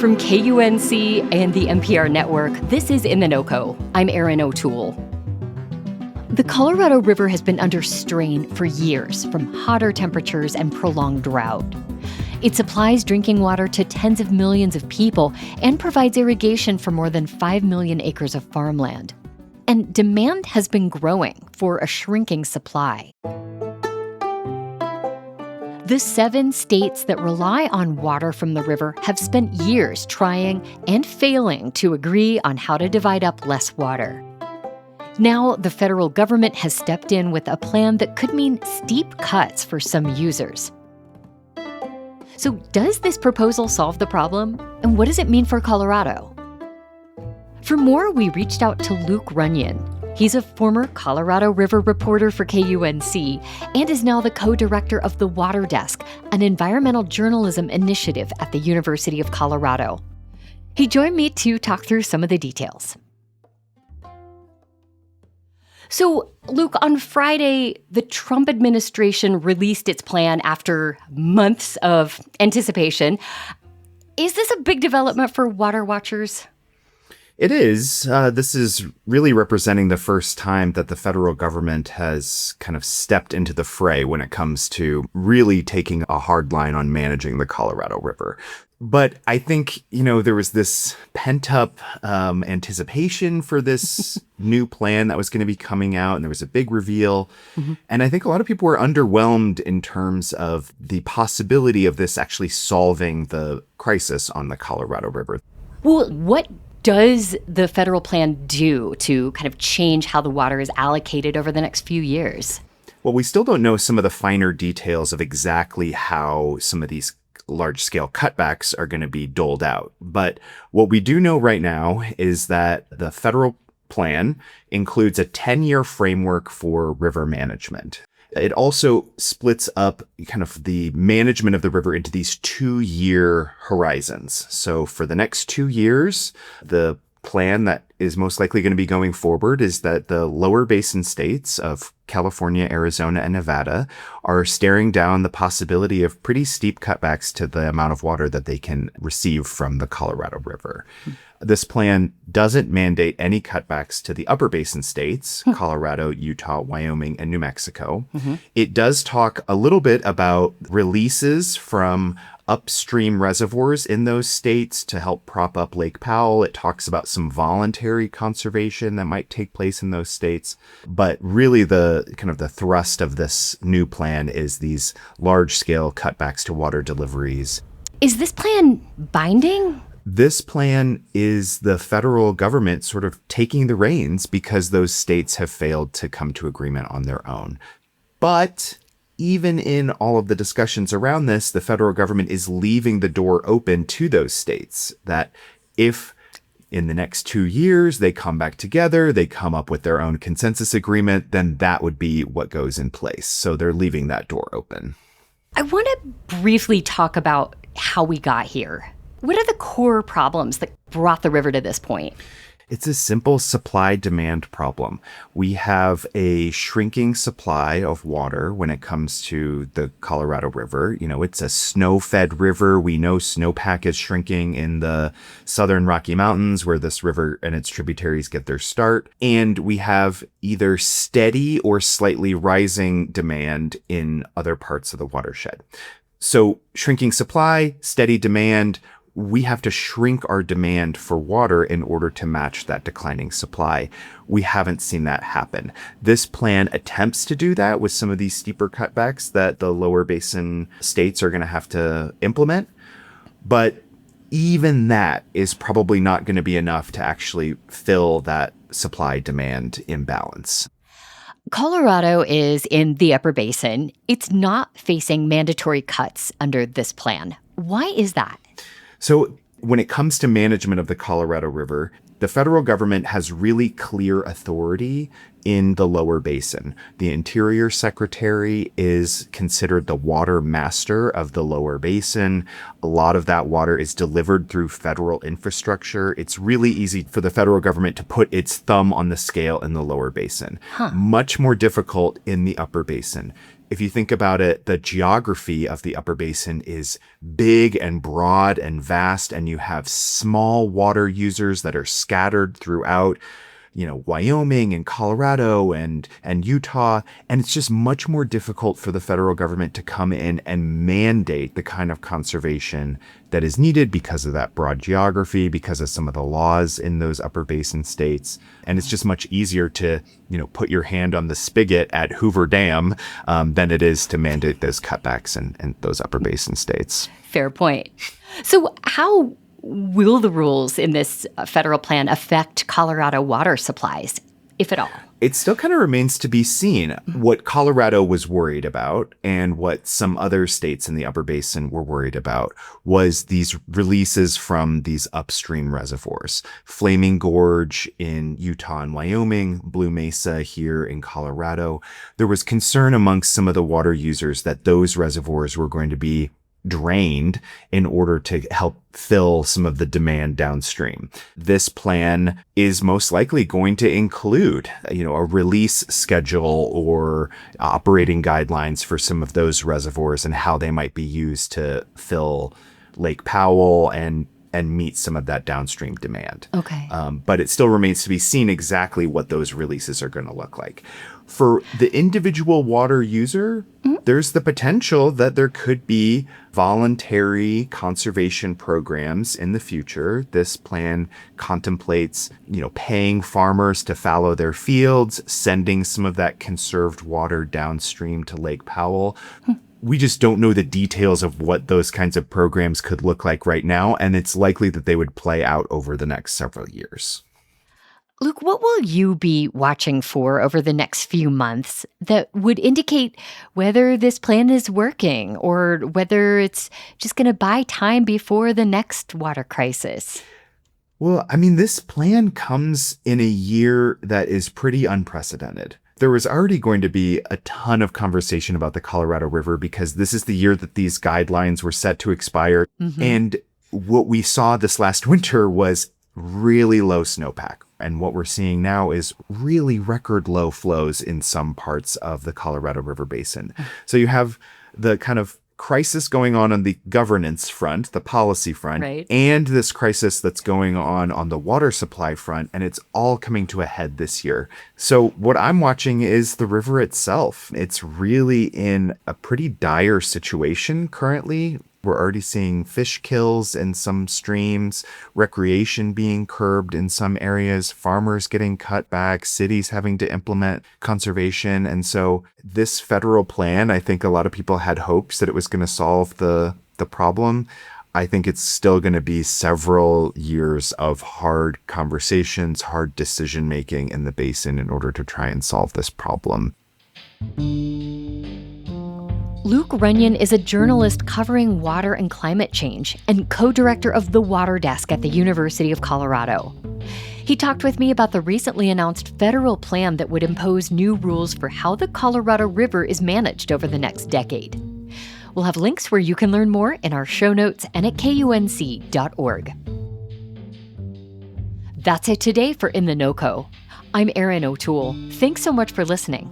From KUNC and the NPR network, this is In The NoCo. I'm Erin O'Toole. The Colorado River has been under strain for years from hotter temperatures and prolonged drought. It supplies drinking water to tens of millions of people and provides irrigation for more than 5 million acres of farmland. And demand has been growing for a shrinking supply. The 7 states that rely on water from the river have spent years trying and failing to agree on how to divide up less water. Now, the federal government has stepped in with a plan that could mean steep cuts for some users. So, does this proposal solve the problem? And what does it mean for Colorado? For more, we reached out to Luke Runyon. He's a former Colorado River reporter for KUNC and is now the co-director of the Water Desk, an environmental journalism initiative at the University of Colorado. He joined me to talk through some of the details. So, Luke, on Friday, the Trump administration released its plan after months of anticipation. Is this a big development for water watchers? It is. This is really representing the first time that the federal government has kind of stepped into the fray when it comes to really taking a hard line on managing the Colorado River. But I think, there was this pent-up anticipation for this new plan that was going to be coming out, and there was a big reveal. Mm-hmm. And I think a lot of people were underwhelmed in terms of the possibility of this actually solving the crisis on the Colorado River. Well, what does the federal plan do to kind of change how the water is allocated over the next few years? Well, we still don't know some of the finer details of exactly how some of these large-scale cutbacks are going to be doled out. But what we do know right now is that the federal plan includes a 10-year framework for river management. It also splits up kind of the management of the river into these 2-year horizons. So for the next 2 years, the plan that is most likely going to be going forward is that the lower basin states of California, Arizona, and Nevada are staring down the possibility of pretty steep cutbacks to the amount of water that they can receive from the Colorado River. This plan doesn't mandate any cutbacks to the upper basin states, Colorado, Utah, Wyoming, and New Mexico. Mm-hmm. It does talk a little bit about releases from upstream reservoirs in those states to help prop up Lake Powell. It talks about some voluntary conservation that might take place in those states. But really the thrust of this new plan is these large-scale cutbacks to water deliveries. Is this plan binding? This plan is the federal government sort of taking the reins because those states have failed to come to agreement on their own. But even in all of the discussions around this, the federal government is leaving the door open to those states that if in the next 2 years they come back together, they come up with their own consensus agreement, then that would be what goes in place. So they're leaving that door open. I want to briefly talk about how we got here. What are the core problems that brought the river to this point? It's a simple supply-demand problem. We have a shrinking supply of water when it comes to the Colorado River. It's a snow-fed river. We know snowpack is shrinking in the southern Rocky Mountains where this river and its tributaries get their start. And we have either steady or slightly rising demand in other parts of the watershed. So shrinking supply, steady demand. We have to shrink our demand for water in order to match that declining supply. We haven't seen that happen. This plan attempts to do that with some of these steeper cutbacks that the lower basin states are going to have to implement. But even that is probably not going to be enough to actually fill that supply-demand imbalance. Colorado is in the upper basin. It's not facing mandatory cuts under this plan. Why is that? So when it comes to management of the Colorado River, the federal government has really clear authority in the lower basin. The Interior Secretary is considered the water master of the lower basin. A lot of that water is delivered through federal infrastructure. It's really easy for the federal government to put its thumb on the scale in the lower basin. Much more difficult in the upper basin. If you think about it, the geography of the upper basin is big and broad and vast, and you have small water users that are scattered throughout, Wyoming and Colorado and Utah. And it's just much more difficult for the federal government to come in and mandate the kind of conservation that is needed because of that broad geography, because of some of the laws in those upper basin states. And it's just much easier to, put your hand on the spigot at Hoover Dam than it is to mandate those cutbacks in those upper basin states. Fair point. So how will the rules in this federal plan affect Colorado water supplies, if at all? It still kind of remains to be seen. What Colorado was worried about and what some other states in the upper basin were worried about was these releases from these upstream reservoirs. Flaming Gorge in Utah and Wyoming, Blue Mesa here in Colorado. There was concern amongst some of the water users that those reservoirs were going to be drained in order to help fill some of the demand downstream. This plan is most likely going to include, a release schedule or operating guidelines for some of those reservoirs and how they might be used to fill Lake Powell and meet some of that downstream demand. Okay. But it still remains to be seen exactly what those releases are going to look like. For the individual water user, there's the potential that there could be voluntary conservation programs in the future. This plan contemplates, paying farmers to fallow their fields, sending some of that conserved water downstream to Lake Powell. We just don't know the details of what those kinds of programs could look like right now, and it's likely that they would play out over the next several years. Luke, what will you be watching for over the next few months that would indicate whether this plan is working or whether it's just going to buy time before the next water crisis? Well, this plan comes in a year that is pretty unprecedented. There was already going to be a ton of conversation about the Colorado River because this is the year that these guidelines were set to expire. Mm-hmm. And what we saw this last winter was really low snowpack. And what we're seeing now is really record low flows in some parts of the Colorado River Basin. So you have the kind of crisis going on the governance front, the policy front, right, and this crisis that's going on the water supply front, and it's all coming to a head this year. So what I'm watching is the river itself. It's really in a pretty dire situation currently. We're already seeing fish kills in some streams, recreation being curbed in some areas, farmers getting cut back, cities having to implement conservation. And so this federal plan, I think a lot of people had hopes that it was going to solve the problem. I think it's still going to be several years of hard conversations, hard decision making in the basin in order to try and solve this problem. Luke Runyon is a journalist covering water and climate change and co-director of the Water Desk at the University of Colorado. He talked with me about the recently announced federal plan that would impose new rules for how the Colorado River is managed over the next decade. We'll have links where you can learn more in our show notes and at KUNC.org. That's it today for In The NoCo. I'm Erin O'Toole. Thanks so much for listening.